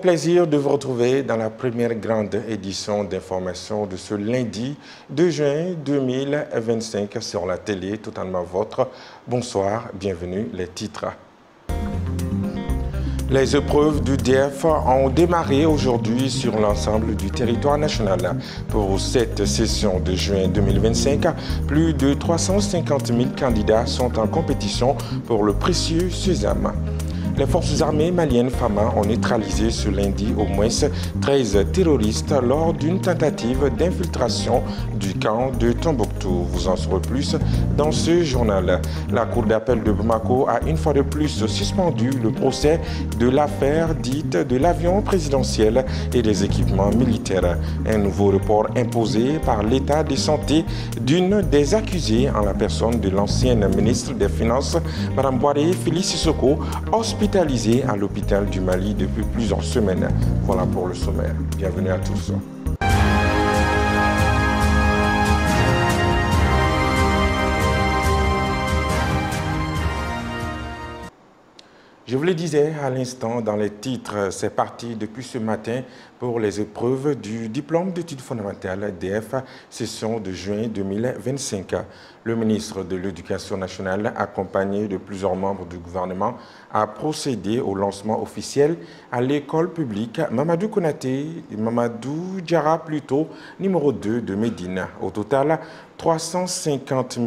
plaisir de vous retrouver dans la première grande édition d'information de ce lundi 2 juin 2025 sur la télé, totalement vôtre. Bonsoir, bienvenue, les titres. Les épreuves du DEF ont démarré aujourd'hui sur l'ensemble du territoire national. Pour cette session de juin 2025, plus de 350 000 candidats sont en compétition pour le précieux sésame. Les forces armées maliennes FAMA ont neutralisé ce lundi au moins 13 terroristes lors d'une tentative d'infiltration du camp de Tombouctou. Vous en saurez plus dans ce journal. La Cour d'appel de Bamako a une fois de plus suspendu le procès de l'affaire dite de l'avion présidentiel et des équipements militaires. Un nouveau report imposé par l'état de santé d'une des accusées en la personne de l'ancienne ministre des Finances, Mme Boiré Félix Sissoko, hospitalisée à l'hôpital du Mali depuis plusieurs semaines. Voilà pour le sommaire. Bienvenue à tous. Je vous le disais à l'instant dans les titres, c'est parti depuis ce matin pour les épreuves du diplôme d'études fondamentales DEF, session de juin 2025. Le ministre de l'Éducation nationale, accompagné de plusieurs membres du gouvernement, a procédé au lancement officiel à l'école publique Mamadou Diarra plutôt, numéro 2 de Médine. Au total, 350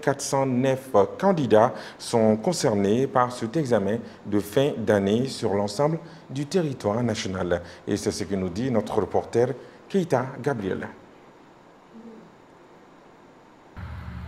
409 candidats sont concernés par cet examen de fin d'année sur l'ensemble du territoire national. Et c'est ce que nous dit notre reporter Keita Gabriel.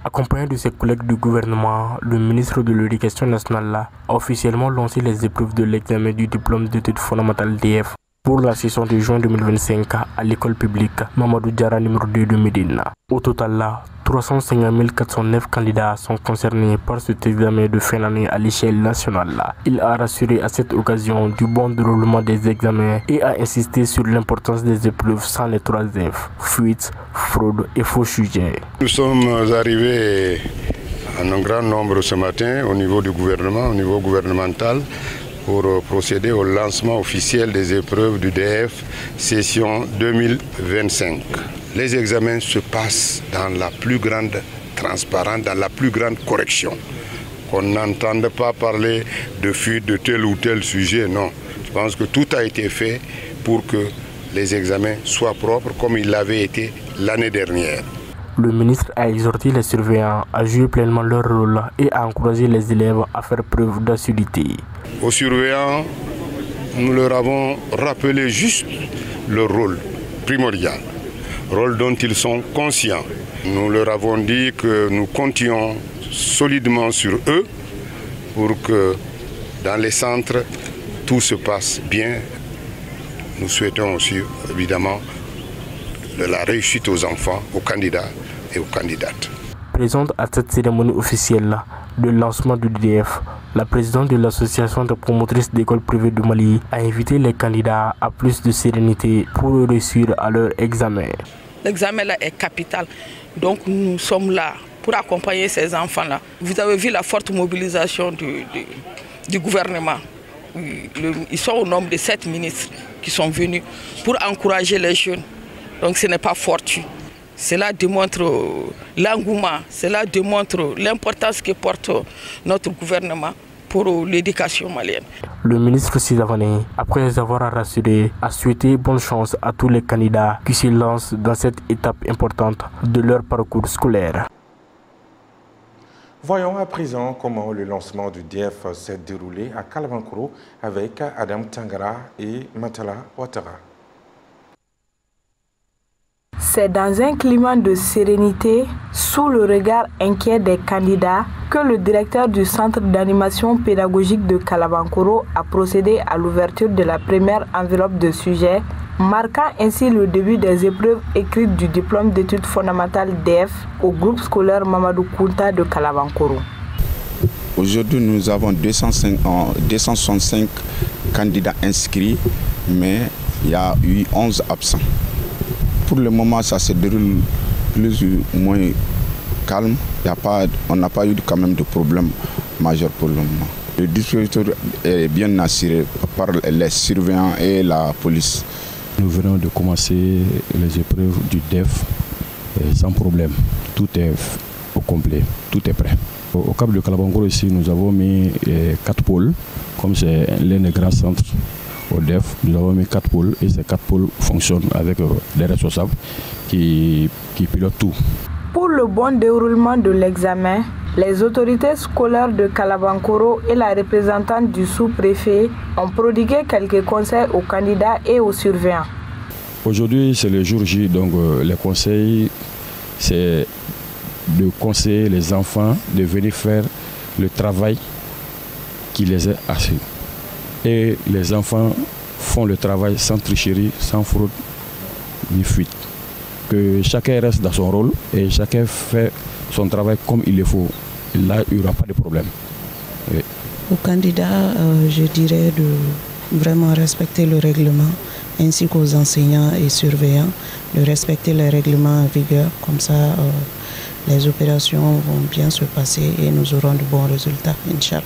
Accompagné de ses collègues du gouvernement, le ministre de l'Éducation nationale a officiellement lancé les épreuves de l'examen du diplôme d'études fondamentales DEF pour la session de juin 2025 à l'école publique Mamadou Diarra numéro 2 de Médine. Au total, 350 409 candidats sont concernés par cet examen de fin d'année à l'échelle nationale. Il a rassuré à cette occasion du bon déroulement des examens et a insisté sur l'importance des épreuves sans les 3 F, fuite, fraude et faux sujets. Nous sommes arrivés en un grand nombre ce matin au niveau du gouvernement, au niveau gouvernemental, pour procéder au lancement officiel des épreuves du DEF session 2025. Les examens se passent dans la plus grande transparence, dans la plus grande correction. Qu'on n'entende pas parler de fuite de tel ou tel sujet, non. Je pense que tout a été fait pour que les examens soient propres comme ils l'avaient été l'année dernière. Le ministre a exhorté les surveillants à jouer pleinement leur rôle et à encourager les élèves à faire preuve d'assiduité. Aux surveillants, nous leur avons rappelé juste leur rôle primordial, rôle dont ils sont conscients. Nous leur avons dit que nous comptions solidement sur eux pour que dans les centres, tout se passe bien. Nous souhaitons aussi, évidemment, de la réussite aux enfants, aux candidats et aux candidates. Présente à cette cérémonie officielle de lancement du DEF, la présidente de l'association de promotrices d'écoles privées de Mali a invité les candidats à plus de sérénité pour réussir à leur examen. L'examen là est capital, donc nous sommes là pour accompagner ces enfants-là. Vous avez vu la forte mobilisation du gouvernement. Ils sont au nombre de 7 ministres qui sont venus pour encourager les jeunes. Donc ce n'est pas fortuit. Cela démontre l'engouement, cela démontre l'importance que porte notre gouvernement pour l'éducation malienne. Le ministre Sidavané, après avoir rassuré, a souhaité bonne chance à tous les candidats qui se lancent dans cette étape importante de leur parcours scolaire. Voyons à présent comment le lancement du DEF s'est déroulé à Kalabankoro avec Adam Tangara et Matala Ouattara. C'est dans un climat de sérénité, sous le regard inquiet des candidats, que le directeur du centre d'animation pédagogique de Kalabankoro a procédé à l'ouverture de la première enveloppe de sujets, marquant ainsi le début des épreuves écrites du diplôme d'études fondamentales DEF au groupe scolaire Mamadou Kounta de Kalabankoro. Aujourd'hui, nous avons 265 candidats inscrits, mais il y a eu 11 absents. Pour le moment, ça se déroule plus ou moins calme. On n'a pas eu quand même de problème majeur pour le moment. Le dispositif est bien assuré par les surveillants et la police. Nous venons de commencer les épreuves du DEF sans problème. Tout est au complet, tout est prêt. Au Cap de Kalabankoro ici, nous avons mis 4 pôles, comme c'est l'un des grands centres au DEF. Nous avons mis 4 pôles et ces 4 pôles fonctionnent avec des responsables qui pilotent tout. Pour le bon déroulement de l'examen, les autorités scolaires de Kalabankoro et la représentante du sous-préfet ont prodigué quelques conseils aux candidats et aux surveillants. Aujourd'hui, c'est le jour J, donc les conseils, c'est de conseiller les enfants de venir faire le travail qui les est assis. Et les enfants font le travail sans tricherie, sans fraude ni fuite. Que chacun reste dans son rôle et chacun fait son travail comme il le faut. Et là, il n'y aura pas de problème. Oui. Aux candidats, je dirais de vraiment respecter le règlement, ainsi qu'aux enseignants et surveillants, de respecter les règlements en vigueur. Comme ça, les opérations vont bien se passer et nous aurons de bons résultats, Inch'Allah.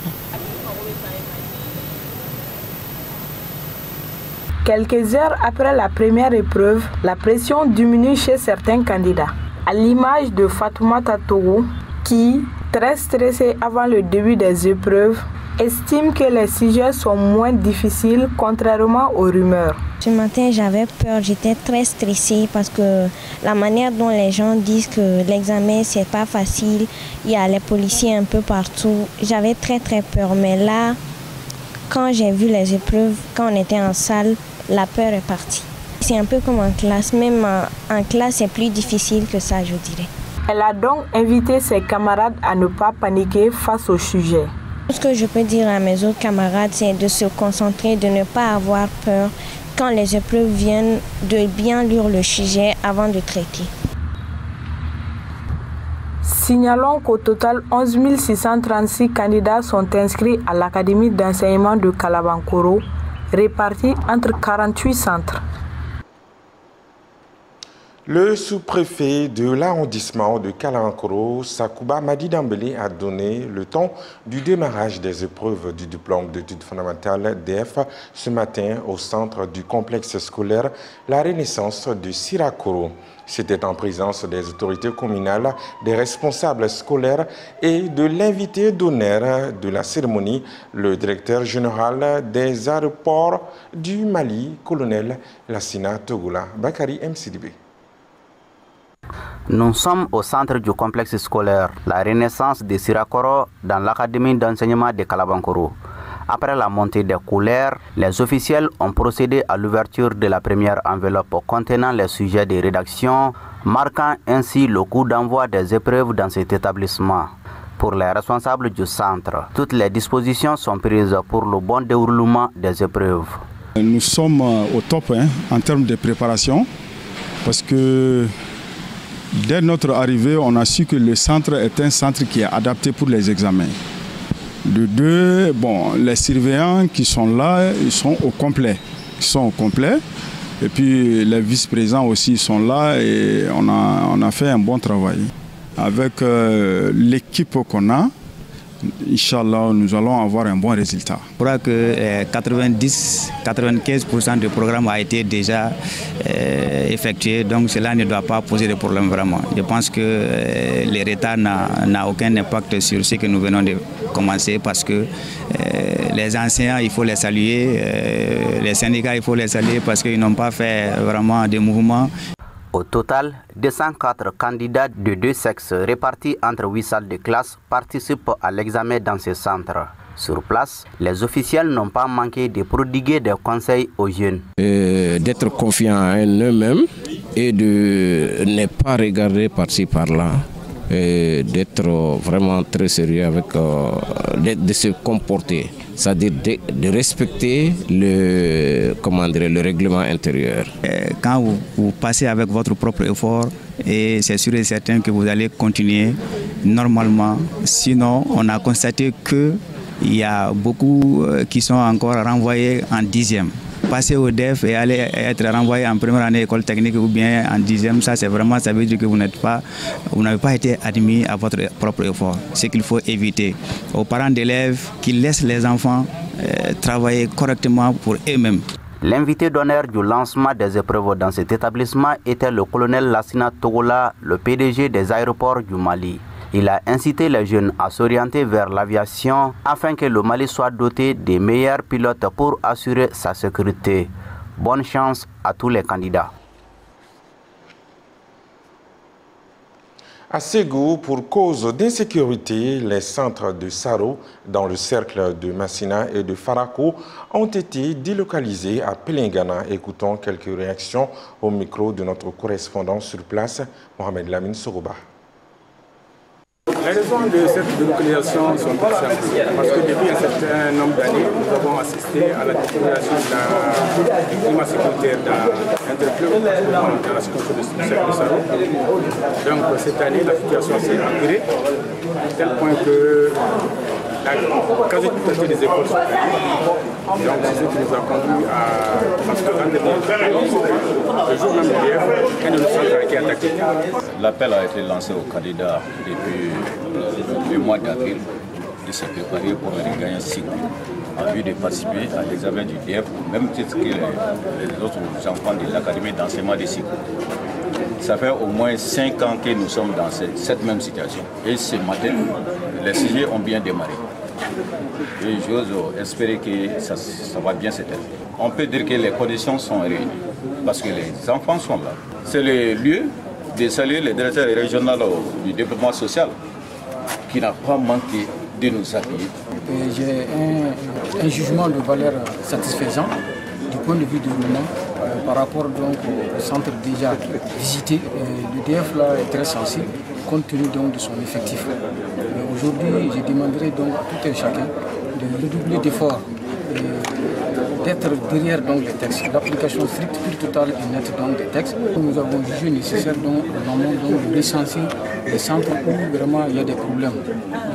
Quelques heures après la première épreuve, la pression diminue chez certains candidats. À l'image de Fatoumata Togo, qui, très stressée avant le début des épreuves, estime que les sujets sont moins difficiles contrairement aux rumeurs. Ce matin, j'avais peur, j'étais très stressée parce que la manière dont les gens disent que l'examen, c'est pas facile, il y a les policiers un peu partout. J'avais très peur, mais là, quand j'ai vu les épreuves, quand on était en salle, la peur est partie. C'est un peu comme en classe, même en classe, c'est plus difficile que ça, je dirais. Elle a donc invité ses camarades à ne pas paniquer face au sujet. Ce que je peux dire à mes autres camarades, c'est de se concentrer, de ne pas avoir peur quand les épreuves viennent, de bien lire le sujet avant de traiter. Signalons qu'au total, 11 636 candidats sont inscrits à l'Académie d'enseignement de Kalabankoro, répartis entre 48 centres. Le sous-préfet de l'arrondissement de Kalabankoro, Sakouba Madi Dambélé, a donné le ton du démarrage des épreuves du diplôme d'études fondamentales DEF ce matin au centre du complexe scolaire La Renaissance de Sirakoro. C'était en présence des autorités communales, des responsables scolaires et de l'invité d'honneur de la cérémonie, le directeur général des aéroports du Mali, colonel Lassina Togola Bakari MCDB. Nous sommes au centre du complexe scolaire La Renaissance de Sirakoro dans l'académie d'enseignement de Kalabankoro. Après la montée des couleurs, les officiels ont procédé à l'ouverture de la première enveloppe contenant les sujets de rédaction, marquant ainsi le coup d'envoi des épreuves dans cet établissement. Pour les responsables du centre, toutes les dispositions sont prises pour le bon déroulement des épreuves. Nous sommes au top en termes de préparation parce que dès notre arrivée, on a su que le centre est un centre qui est adapté pour les examens. De deux, les surveillants qui sont là, ils sont au complet. Et puis les vice-présidents aussi sont là et on a fait un bon travail. Avec l'équipe qu'on a, Inch'Allah, nous allons avoir un bon résultat. Je crois que 90-95% du programme a été déjà effectué, donc cela ne doit pas poser de problème vraiment. Je pense que les retards n'ont aucun impact sur ce que nous venons de commencer parce que les enseignants, il faut les saluer, les syndicats, il faut les saluer parce qu'ils n'ont pas fait vraiment de mouvements. Au total, 204 candidats de deux sexes répartis entre 8 salles de classe participent à l'examen dans ce centre. Sur place, les officiels n'ont pas manqué de prodiguer des conseils aux jeunes. D'être confiants en eux-mêmes et de ne pas regarder par-ci par-là. D'être vraiment très sérieux avec, de se comporter, c'est-à-dire de respecter le règlement intérieur. Quand vous passez avec votre propre effort, et c'est sûr et certain que vous allez continuer normalement. Sinon, on a constaté qu'il y a beaucoup qui sont encore renvoyés en 10e. passer au DEF et aller être renvoyé en première année école technique ou bien en 10e, ça veut dire que vous n'avez pas été admis à votre propre effort. C'est qu'il faut éviter aux parents d'élèves qui laissent les enfants travailler correctement pour eux-mêmes. L'invité d'honneur du lancement des épreuves dans cet établissement était le colonel Lassina Togola, le PDG des aéroports du Mali. Il a incité les jeunes à s'orienter vers l'aviation afin que le Mali soit doté des meilleurs pilotes pour assurer sa sécurité. Bonne chance à tous les candidats. À Ségou, pour cause d'insécurité, les centres de Saro, dans le cercle de Massina et de Farako, ont été délocalisés à Pelengana. Écoutons quelques réactions au micro de notre correspondant sur place, Mohamed Lamine Soroba. Les raisons de cette délocalisation sont très simples, parce que depuis un certain nombre d'années, nous avons assisté à la détérioration du climat sécuritaire entre clubs dans la situation de Saro. Donc cette année, la situation s'est empirée, à tel point que la quasi-totalité des écoles sont fermées. Donc c'est ce qui nous a conduit à... Parce que l'an dernier, le jour même d'hier, un de nos centres a été attaqué. L'appel a été lancé aux candidats depuis le mois d'avril de se préparer pour regagner Ségou en vue de participer à l'examen du DEF au même titre que les autres enfants de l'académie d'enseignement de Ségou. Ça fait au moins 5 ans que nous sommes dans cette même situation. Et ce matin, les sujets ont bien démarré. Et j'ose espérer que ça va bien se terminer. On peut dire que les conditions sont réunies parce que les enfants sont là. C'est le lieu de saluer le directeur régional du développement social qui n'a pas manqué de nous appuyer. J'ai un jugement de valeur satisfaisant du point de vue du développement par rapport donc au centre déjà visité. Le DF là est très sensible compte tenu donc de son effectif. Aujourd'hui, je demanderai donc à tout un chacun de redoubler d'efforts, d'être derrière donc les textes, l'application stricte, pure, totale et nette donc des textes. Nous avons jugé nécessaire donc en amont de licencier les centres où vraiment il y a des problèmes.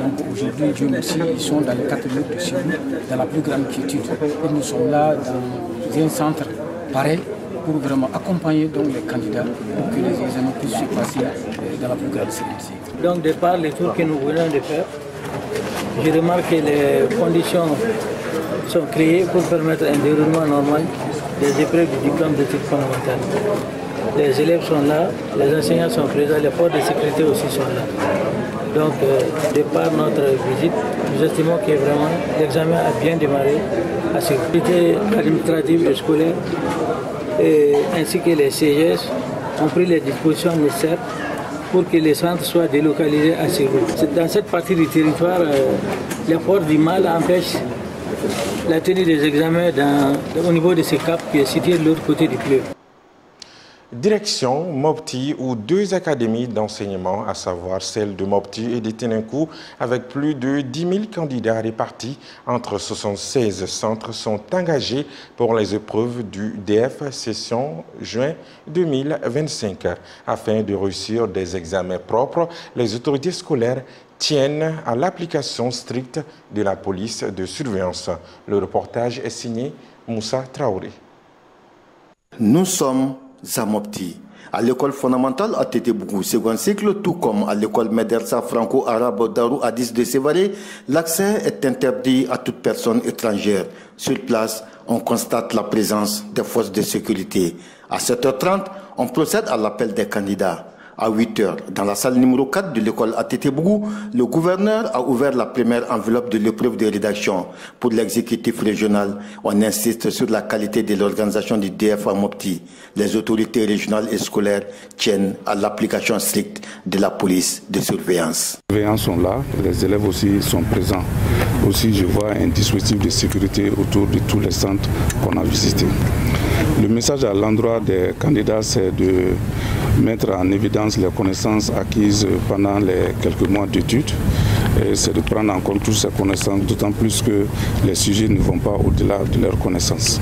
Donc aujourd'hui, Dieu merci, ils sont dans les 4 minutes de Ségou, dans la plus grande quiétude. Et nous sommes là dans un centre pareil pour vraiment accompagner donc les candidats pour que les examens puissent se passer dans la plus grande sérénité. Donc de par les tours que nous venons de faire, je remarque que les conditions sont créées pour permettre un déroulement normal des épreuves du diplôme d'études fondamentales. Les élèves sont là, les enseignants sont présents, les forces de sécurité aussi sont là. Donc de par notre visite, nous estimons que vraiment l'examen a bien démarré à sécurité administrative et scolaire ainsi que les CGS ont pris les dispositions nécessaires pour que les centres soient délocalisés à Ségou. Dans cette partie du territoire, les forces du mal empêchent la tenue des examens au niveau de ce cap qui est situé de l'autre côté du fleuve. Direction Mopti, où 2 académies d'enseignement, à savoir celle de Mopti et de Téninkou, avec plus de 10 000 candidats répartis entre 76 centres, sont engagés pour les épreuves du DEF session juin 2025. Afin de réussir des examens propres, les autorités scolaires tiennent à l'application stricte de la police de surveillance. Le reportage est signé Moussa Traoré. Nous sommes à Mopti, à l'école fondamentale à Tétébougou, second cycle, tout comme à l'école Medersa franco-arabe Darou Hadis de Sévaré, l'accès est interdit à toute personne étrangère. Sur place, on constate la présence des forces de sécurité. À 7h30, on procède à l'appel des candidats. À 8h, dans la salle numéro 4 de l'école à Tétébougou, le gouverneur a ouvert la première enveloppe de l'épreuve de rédaction. Pour l'exécutif régional, on insiste sur la qualité de l'organisation du DF à Mopti. Les autorités régionales et scolaires tiennent à l'application stricte de la police de surveillance. Les surveillants sont là, les élèves aussi sont présents. Aussi, je vois un dispositif de sécurité autour de tous les centres qu'on a visités. Le message à l'endroit des candidats, c'est de mettre en évidence les connaissances acquises pendant les quelques mois d'études c'est de prendre en compte toutes ces connaissances, d'autant plus que les sujets ne vont pas au-delà de leurs connaissances.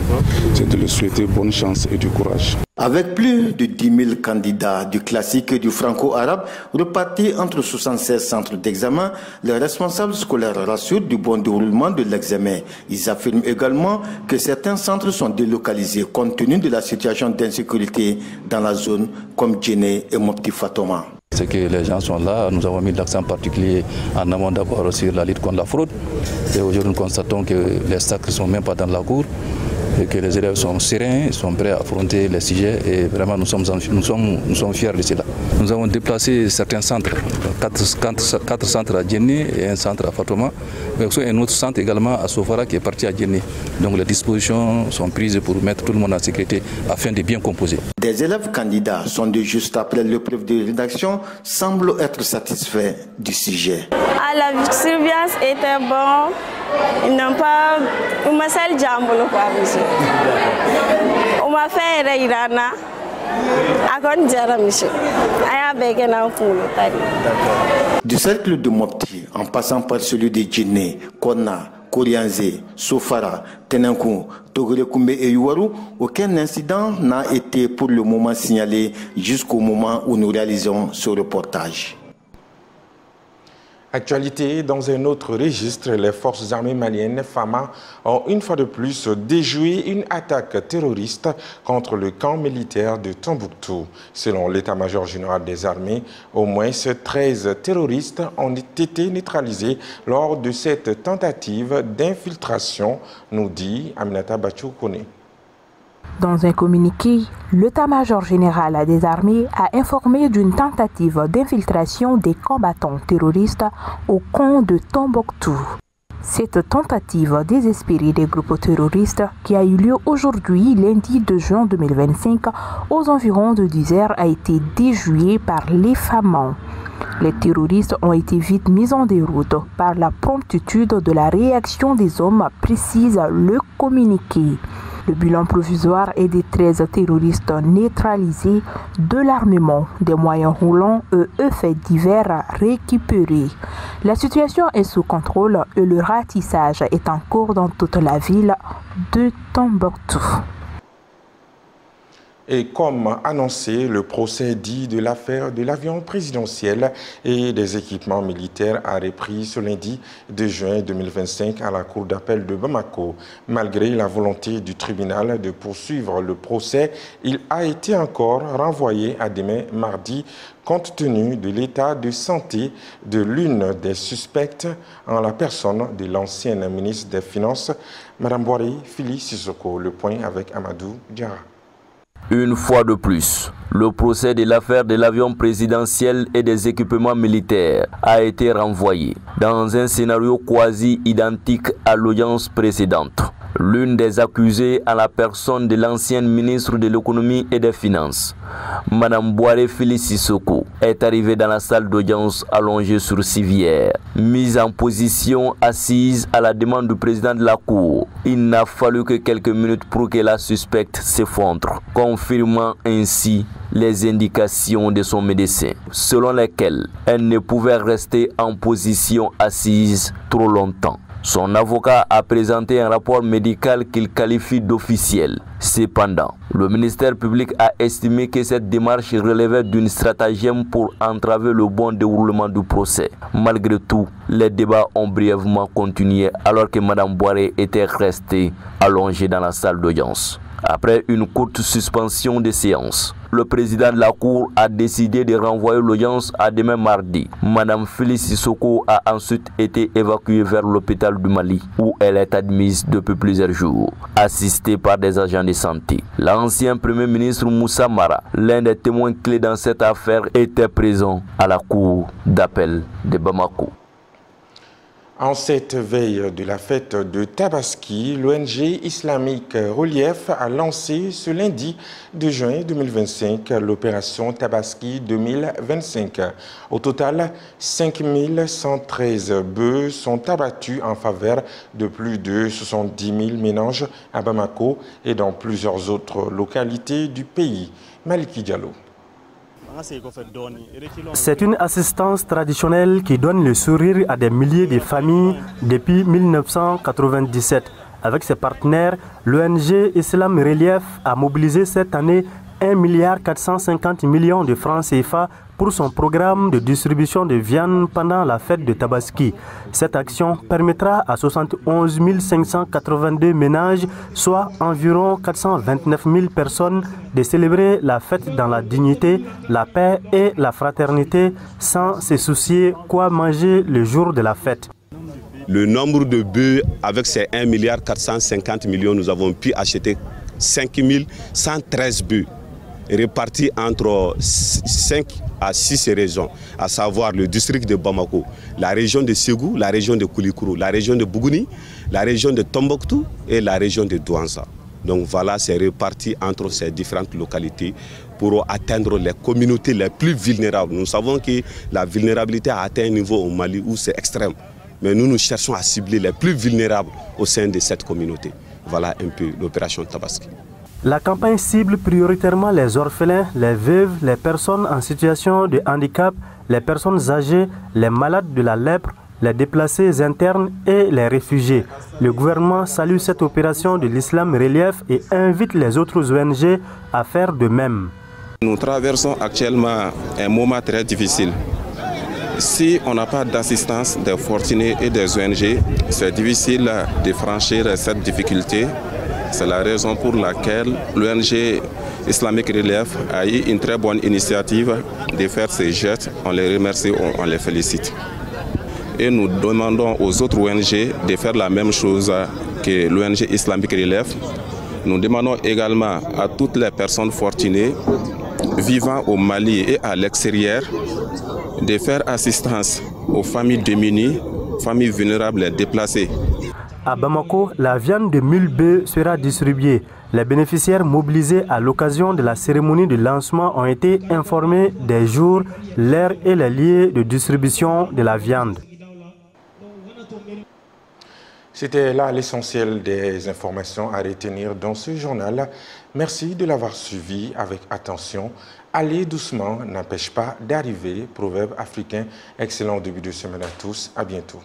C'est de leur souhaiter bonne chance et du courage. Avec plus de 10 000 candidats du classique et du franco-arabe repartis entre 76 centres d'examen, les responsables scolaires rassurent du bon déroulement de l'examen. Ils affirment également que certains centres sont délocalisés compte tenu de la situation d'insécurité dans la zone comme Djenné et Mopti Fatoma. C'est que les gens sont là, nous avons mis l'accent particulier en amont d'abord sur la lutte contre la fraude. Et aujourd'hui nous constatons que les sacs ne sont même pas dans la cour et que les élèves sont sereins, sont prêts à affronter les sujets et vraiment nous sommes fiers de cela. Nous avons déplacé certains centres, 4 centres à Djenné et un centre à Fatoma, mais aussi un autre centre également à Sofara qui est parti à Djenné. Donc les dispositions sont prises pour mettre tout le monde en sécurité afin de bien composer. Des élèves candidats sondés juste après l'épreuve de rédaction semblent être satisfaits du sujet. La surveillance était bonne. Ils n'ont pas... On m'a fait le jambe, monsieur. On m'a fait un réirana. Du cercle de Mopti, en passant par celui de Djenné, Konna, Korianzé, Sofara, Tenankou, Togorekoumbe et Youarou, aucun incident n'a été pour le moment signalé jusqu'au moment où nous réalisons ce reportage. Actualité, dans un autre registre, les forces armées maliennes FAMA ont une fois de plus déjoué une attaque terroriste contre le camp militaire de Tombouctou. Selon l'état-major général des armées, au moins 13 terroristes ont été neutralisés lors de cette tentative d'infiltration, nous dit Aminata Bachou-Kone. Dans un communiqué, l'état-major général des armées a informé d'une tentative d'infiltration des combattants terroristes au camp de Tombouctou. Cette tentative désespérée des groupes terroristes qui a eu lieu aujourd'hui, lundi 2 juin 2025, aux environs de 10 heures, a été déjouée par les FAMA. Les terroristes ont été vite mis en déroute par la promptitude de la réaction des hommes, précise le communiqué. Le bilan provisoire est des 13 terroristes neutralisés, de l'armement, des moyens roulants et faits divers récupérés. La situation est sous contrôle et le ratissage est en cours dans toute la ville de Tombouctou. Et comme annoncé, le procès dit de l'affaire de l'avion présidentiel et des équipements militaires a repris ce lundi 2 juin 2025 à la cour d'appel de Bamako. Malgré la volonté du tribunal de poursuivre le procès, il a été encore renvoyé à demain mardi compte tenu de l'état de santé de l'une des suspectes en la personne de l'ancienne ministre des Finances, Mme Boari Fili Sissoko. Le point avec Amadou Diarra. Une fois de plus, le procès de l'affaire de l'avion présidentiel et des équipements militaires a été renvoyé dans un scénario quasi identique à l'audience précédente. L'une des accusées à la personne de l'ancienne ministre de l'économie et des finances, Mme Boare Fili Sissoko, est arrivée dans la salle d'audience allongée sur civière. Mise en position assise à la demande du président de la cour, il n'a fallu que quelques minutes pour que la suspecte s'effondre, confirmant ainsi les indications de son médecin, selon lesquelles elle ne pouvait rester en position assise trop longtemps. Son avocat a présenté un rapport médical qu'il qualifie d'officiel. Cependant, le ministère public a estimé que cette démarche relevait d'une stratagème pour entraver le bon déroulement du procès. Malgré tout, les débats ont brièvement continué alors que Mme Boare était restée allongée dans la salle d'audience. Après une courte suspension de séance, le président de la Cour a décidé de renvoyer l'audience à demain mardi. Mme Fili Sissoko a ensuite été évacuée vers l'hôpital du Mali, où elle est admise depuis plusieurs jours, assistée par des agents de santé. L'ancien Premier ministre Moussa Mara, l'un des témoins clés dans cette affaire, était présent à la Cour d'appel de Bamako. En cette veille de la fête de Tabaski, l'ONG islamique Relief a lancé ce lundi 2 juin 2025 l'opération Tabaski 2025. Au total, 5113 bœufs sont abattus en faveur de plus de 70 000 ménages à Bamako et dans plusieurs autres localités du pays. Maliki Diallo. C'est une assistance traditionnelle qui donne le sourire à des milliers de familles depuis 1997. Avec ses partenaires, l'ONG Islam Relief a mobilisé cette année 1,450 milliard de francs CFA pour son programme de distribution de viande pendant la fête de Tabaski. Cette action permettra à 71 582 ménages, soit environ 429 000 personnes, de célébrer la fête dans la dignité, la paix et la fraternité sans se soucier quoi manger le jour de la fête. Le nombre de bœufs, avec ces 1,450 milliard, nous avons pu acheter 5 113 bœufs, répartis entre 5 à 6 régions, à savoir le district de Bamako, la région de Ségou, la région de Koulikoro, la région de Bougouni, la région de Tombouctou et la région de Douanza. Donc voilà, c'est réparti entre ces différentes localités pour atteindre les communautés les plus vulnérables. Nous savons que la vulnérabilité a atteint un niveau au Mali où c'est extrême. Mais nous cherchons à cibler les plus vulnérables au sein de cette communauté. Voilà un peu l'opération Tabaski. La campagne cible prioritairement les orphelins, les veuves, les personnes en situation de handicap, les personnes âgées, les malades de la lèpre, les déplacés internes et les réfugiés. Le gouvernement salue cette opération de l'Islam Relief et invite les autres ONG à faire de même. Nous traversons actuellement un moment très difficile. Si on n'a pas d'assistance des fortunés et des ONG, c'est difficile de franchir cette difficulté. C'est la raison pour laquelle l'ONG Islamic Relief a eu une très bonne initiative de faire ces gestes. On les remercie, on les félicite. Et nous demandons aux autres ONG de faire la même chose que l'ONG Islamic Relief. Nous demandons également à toutes les personnes fortunées vivant au Mali et à l'extérieur de faire assistance aux familles démunies, familles vulnérables et déplacées. À Bamako, la viande de 1000 bœufs sera distribuée. Les bénéficiaires mobilisés à l'occasion de la cérémonie de lancement ont été informés des jours, l'heure et les lieux de distribution de la viande. C'était là l'essentiel des informations à retenir dans ce journal. Merci de l'avoir suivi avec attention. Aller doucement n'empêche pas d'arriver. Proverbe africain. Excellent début de semaine à tous. À bientôt.